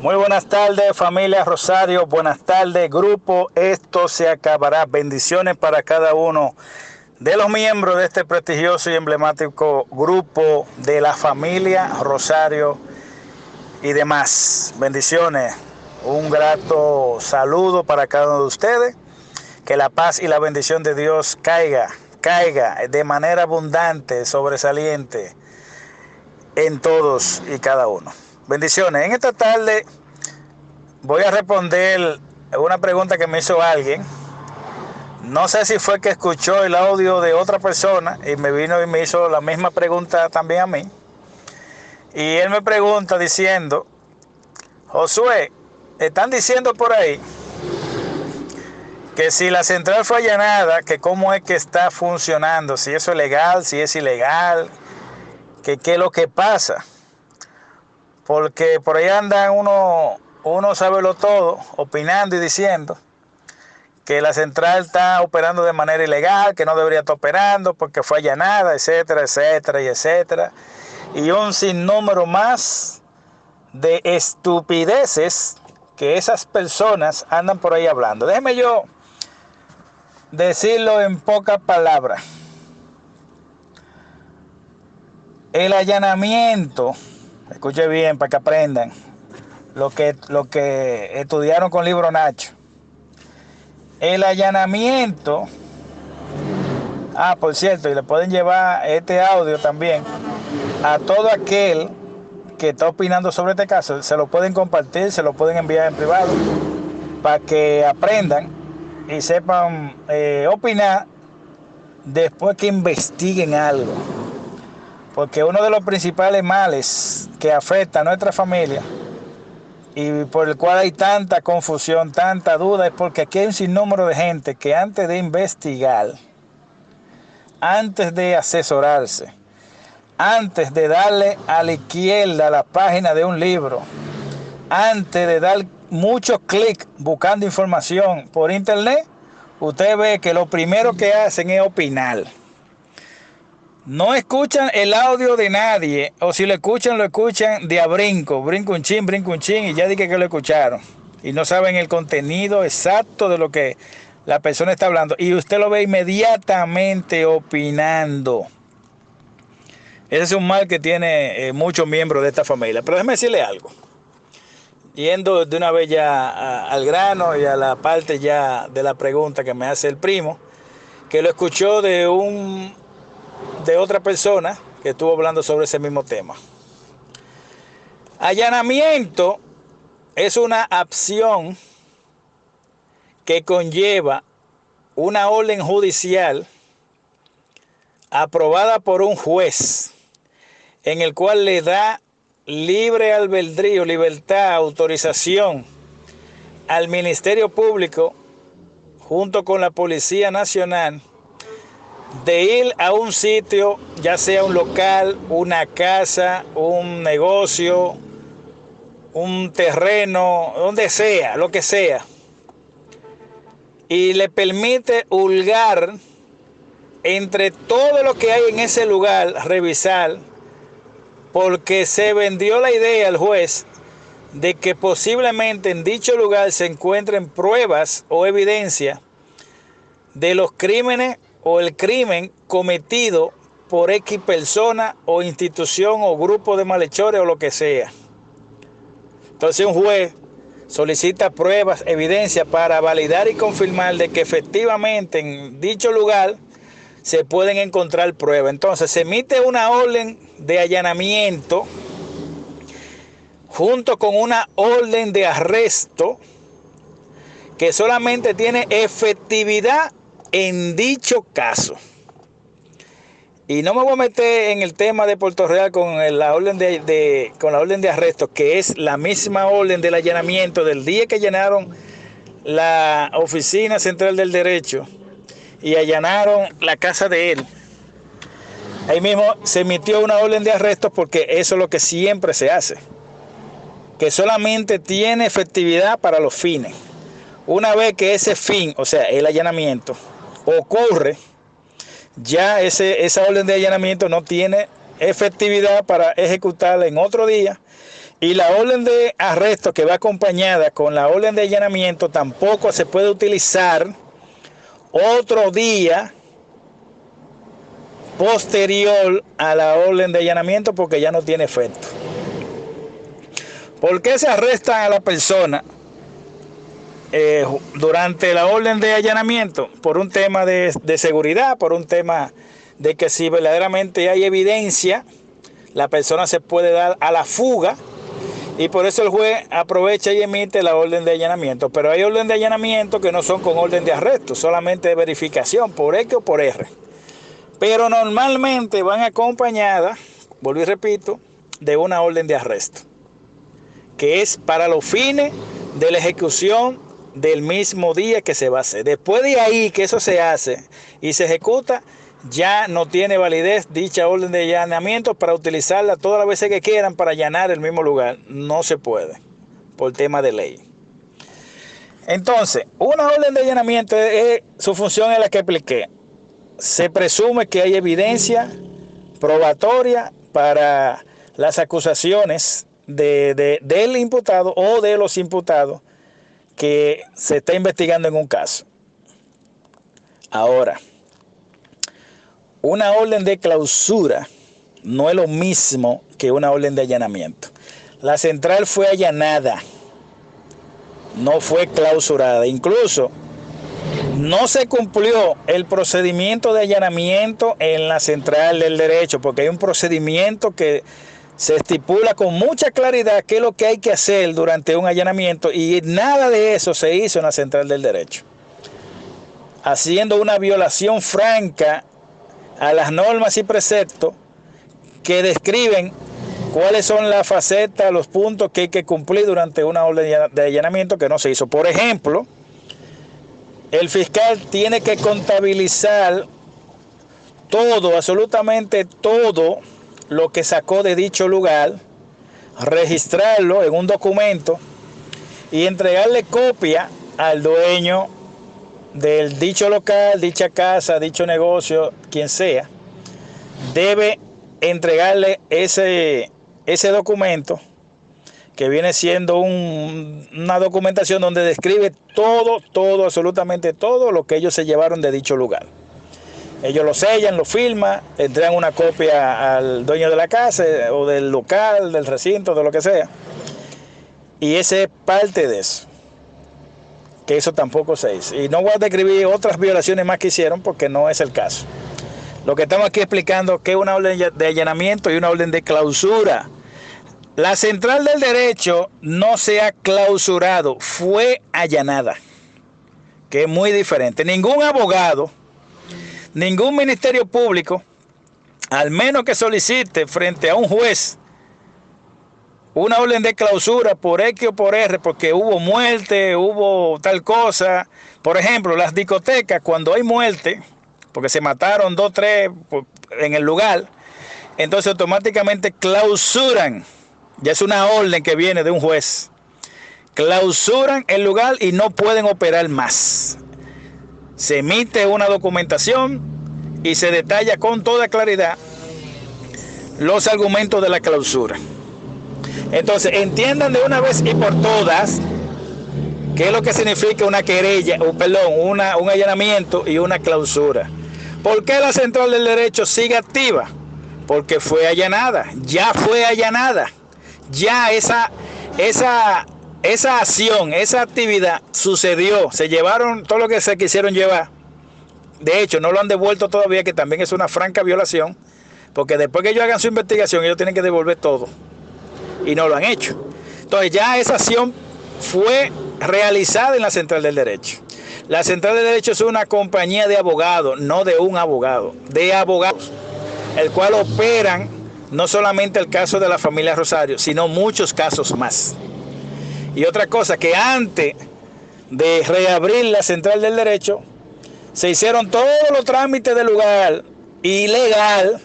Muy buenas tardes, familia Rosario. Buenas tardes, grupo. Esto se acabará. Bendiciones para cada uno de los miembros de este prestigioso y emblemático grupo de la familia Rosario y demás. Bendiciones. Un grato saludo para cada uno de ustedes. Que la paz y la bendición de Dios caiga de manera abundante, sobresaliente en todos y cada uno. Bendiciones. En esta tarde voy a responder una pregunta que me hizo alguien. No sé si fue que escuchó el audio de otra persona y me vino y me hizo la misma pregunta también a mí. Y él me pregunta diciendo: Josué, están diciendo por ahí que si la central fue allanada, que cómo es que está funcionando, si eso es legal, si es ilegal, que qué es lo que pasa. Porque por ahí andan uno sabe todo, opinando y diciendo que la central está operando de manera ilegal, que no debería estar operando porque fue allanada, etcétera, etcétera y etcétera. Y un sinnúmero más de estupideces que esas personas andan por ahí hablando. Déjeme yo decirlo en pocas palabras. El allanamiento, escuche bien para que aprendan lo que estudiaron con Libro Nacho. El allanamiento, por cierto, y le pueden llevar este audio también a todo aquel que está opinando sobre este caso, se lo pueden compartir, se lo pueden enviar en privado para que aprendan y sepan opinar después que investiguen algo. Porque uno de los principales males que afecta a nuestra familia y por el cual hay tanta confusión, tanta duda, es porque aquí hay un sinnúmero de gente que antes de investigar, antes de asesorarse, antes de darle a la izquierda a la página de un libro, antes de dar muchos clics buscando información por internet, usted ve que lo primero que hacen es opinar. No escuchan el audio de nadie, o si lo escuchan de a brinco un chin, y ya dije que lo escucharon. Y no saben el contenido exacto de lo que la persona está hablando. Y usted lo ve inmediatamente opinando. Ese es un mal que tiene muchos miembros de esta familia. Pero déjeme decirle algo. Yendo de una vez ya al grano y a la parte ya de la pregunta que me hace el primo, que lo escuchó de otra persona que estuvo hablando sobre ese mismo tema. Allanamiento es una acción que conlleva una orden judicial aprobada por un juez, en el cual le da libre albedrío, libertad, autorización al Ministerio Público junto con la Policía Nacional de ir a un sitio, ya sea un local, una casa, un negocio, un terreno, donde sea, lo que sea, y le permite hurgar entre todo lo que hay en ese lugar, revisar, porque se vendió la idea al juez de que posiblemente en dicho lugar se encuentren pruebas o evidencia de los crímenes o el crimen cometido por X persona o institución o grupo de malhechores o lo que sea. Entonces un juez solicita pruebas, evidencia para validar y confirmar de que efectivamente en dicho lugar se pueden encontrar pruebas. Entonces se emite una orden de allanamiento junto con una orden de arresto que solamente tiene efectividad en dicho caso. Y no me voy a meter en el tema de Puerto Real con la orden de arresto, que es la misma orden del allanamiento del día que allanaron la Oficina Central del Derecho y allanaron la casa de él. Ahí mismo se emitió una orden de arresto porque eso es lo que siempre se hace, que solamente tiene efectividad para los fines. Una vez que ese fin, o sea, el allanamiento, ocurre, ya esa orden de allanamiento no tiene efectividad para ejecutarla en otro día Y la orden de arresto que va acompañada con la orden de allanamiento tampoco se puede utilizar otro día posterior a la orden de allanamiento porque ya no tiene efecto. ¿Por qué se arrestan a la persona durante la orden de allanamiento? Por un tema de seguridad, por un tema de que si verdaderamente hay evidencia, la persona se puede dar a la fuga, y por eso el juez aprovecha y emite la orden de allanamiento. Pero hay orden de allanamiento que no son con orden de arresto, solamente de verificación por X o por R. Pero normalmente van acompañadas, vuelvo y repito, de una orden de arresto, que es para los fines de la ejecución del mismo día que se va a hacer. Después de ahí que eso se hace y se ejecuta, ya no tiene validez dicha orden de allanamiento para utilizarla todas las veces que quieran para allanar el mismo lugar. No se puede, por tema de ley. Entonces, una orden de allanamiento, su función es la que expliqué. Se presume que hay evidencia probatoria para las acusaciones del imputado o de los imputados que se está investigando en un caso. Ahora, una orden de clausura no es lo mismo que una orden de allanamiento. La central fue allanada, no fue clausurada. Incluso no se cumplió el procedimiento de allanamiento en la central del derecho, porque hay un procedimiento que se estipula con mucha claridad qué es lo que hay que hacer durante un allanamiento, y nada de eso se hizo en la central del derecho, haciendo una violación franca a las normas y preceptos que describen cuáles son las facetas, los puntos que hay que cumplir durante una orden de allanamiento, que no se hizo. Por ejemplo, el fiscal tiene que contabilizar todo, absolutamente todo lo que sacó de dicho lugar, registrarlo en un documento y entregarle copia al dueño del dicho local, dicha casa, dicho negocio, quien sea. Debe entregarle ese documento, que viene siendo una documentación donde describe todo, absolutamente todo lo que ellos se llevaron de dicho lugar. Ellos lo sellan, lo firman, entregan una copia al dueño de la casa o del local, del recinto, de lo que sea. Y ese es parte de eso, que eso tampoco se hizo. Y no voy a describir otras violaciones más que hicieron porque no es el caso. Lo que estamos aquí explicando es que es una orden de allanamiento y una orden de clausura. La central del derecho no se ha clausurado, fue allanada, que es muy diferente. Ningún abogado, ningún ministerio público, al menos que solicite frente a un juez una orden de clausura por X o por R, porque hubo muerte, hubo tal cosa. Por ejemplo, las discotecas, cuando hay muerte, porque se mataron 2 o 3 en el lugar, entonces automáticamente clausuran. Ya es una orden que viene de un juez. Clausuran el lugar y no pueden operar más. Se emite una documentación y se detalla con toda claridad los argumentos de la clausura. Entonces, entiendan de una vez y por todas qué es lo que significa una querella, un allanamiento y una clausura. ¿Por qué la central del derecho sigue activa? Porque fue allanada, ya fue allanada. Ya esa acción, esa actividad sucedió, se llevaron todo lo que se quisieron llevar. De hecho, no lo han devuelto todavía, que también es una franca violación, porque después que ellos hagan su investigación, ellos tienen que devolver todo, y no lo han hecho. Entonces ya esa acción fue realizada en la central del derecho. La central del derecho es una compañía de abogados, no de un abogado, de abogados, el cual operan no solamente el caso de la familia Rosario, sino muchos casos más. Y otra cosa, que antes de reabrir la central del derecho, se hicieron todos los trámites del lugar ilegal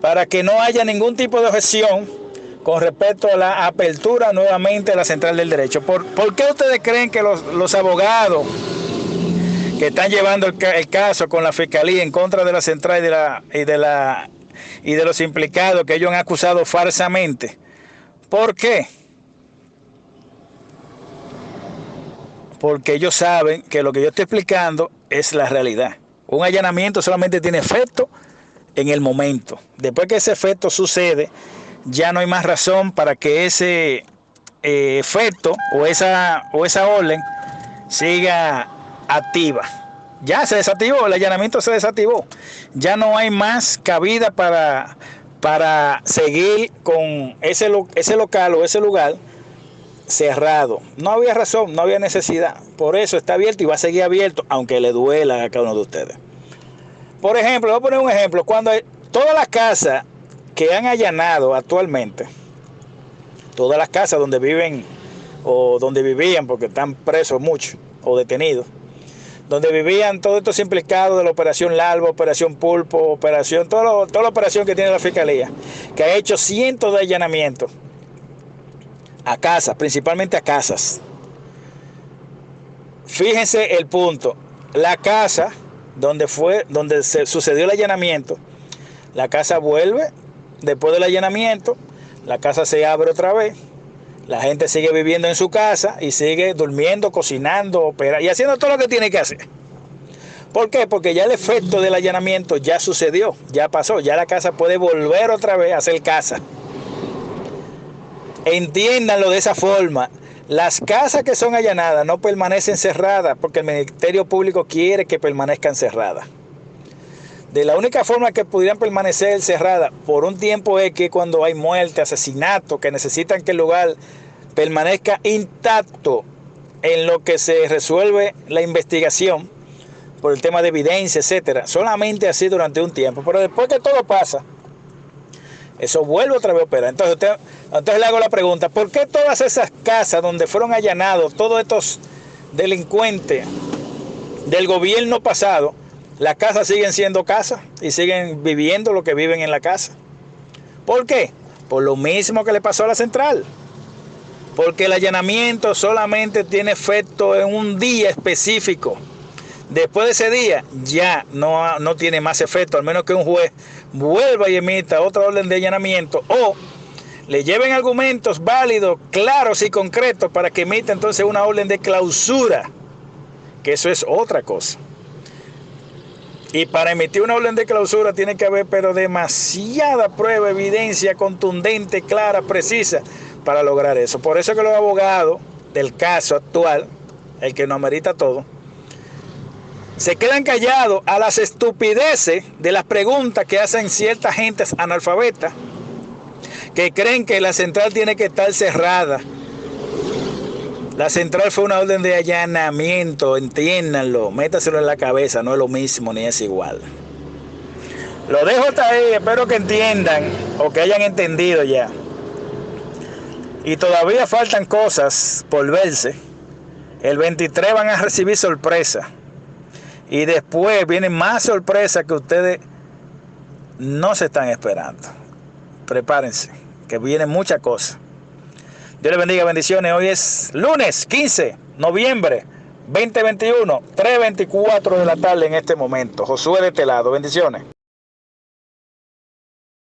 para que no haya ningún tipo de objeción con respecto a la apertura nuevamente de la central del derecho. ¿Por qué ustedes creen que los abogados que están llevando el caso con la fiscalía en contra de la central y de los implicados que ellos han acusado falsamente, ¿Por qué? Porque ellos saben que lo que yo estoy explicando es la realidad. Un allanamiento solamente tiene efecto en el momento. Después que ese efecto sucede, ya no hay más razón para que ese efecto o esa orden siga activa. Ya se desactivó, el allanamiento se desactivó. Ya no hay más cabida para seguir con ese local o ese lugar cerrado. No había razón, no había necesidad. Por eso está abierto y va a seguir abierto, aunque le duela a cada uno de ustedes. Por ejemplo, voy a poner un ejemplo. Cuando todas las casas que han allanado actualmente, todas las casas donde viven o donde vivían, porque están presos muchos o detenidos, donde vivían todos estos implicados de la operación Larva, operación Pulpo, toda la operación que tiene la Fiscalía, que ha hecho cientos de allanamientos a casas, principalmente a casas. Fíjense el punto, la casa donde se sucedió el allanamiento, la casa vuelve, después del allanamiento, la casa se abre otra vez, la gente sigue viviendo en su casa y sigue durmiendo, cocinando, operando y haciendo todo lo que tiene que hacer. ¿Por qué? Porque ya el efecto del allanamiento ya sucedió, ya pasó, ya la casa puede volver otra vez a ser casa. Entiéndanlo de esa forma. Las casas que son allanadas no permanecen cerradas porque el Ministerio Público quiere que permanezcan cerradas. De la única forma que pudieran permanecer cerradas por un tiempo es que cuando hay muerte, asesinato, que necesitan que el lugar permanezca intacto en lo que se resuelve la investigación por el tema de evidencia, etcétera. Solamente así durante un tiempo. Pero después que todo pasa, eso vuelve otra vez a operar. Entonces le hago la pregunta, ¿por qué todas esas casas donde fueron allanados todos estos delincuentes del gobierno pasado, las casas siguen siendo casas y siguen viviendo lo que viven en la casa? ¿Por qué? Por lo mismo que le pasó a la central. Porque el allanamiento solamente tiene efecto en un día específico. Después de ese día ya no tiene más efecto, al menos que un juez vuelva y emita otra orden de allanamiento o le lleven argumentos válidos, claros y concretos para que emita entonces una orden de clausura, que eso es otra cosa. Y para emitir una orden de clausura tiene que haber pero demasiada prueba, evidencia contundente, clara, precisa para lograr eso. Por eso que los abogados del caso actual, el que nos amerita todo, se quedan callados a las estupideces de las preguntas que hacen ciertas gentes analfabetas que creen que la central tiene que estar cerrada. La central fue una orden de allanamiento, entiéndanlo, métaselo en la cabeza, no es lo mismo ni es igual. Lo dejo hasta ahí, espero que entiendan o que hayan entendido ya. Y todavía faltan cosas por verse. El 23 van a recibir sorpresa. Y después vienen más sorpresas que ustedes no se están esperando. Prepárense, que vienen muchas cosas. Dios les bendiga, bendiciones. Hoy es lunes 15 de noviembre 2021, 3:24 de la tarde en este momento. Josué de este lado, bendiciones.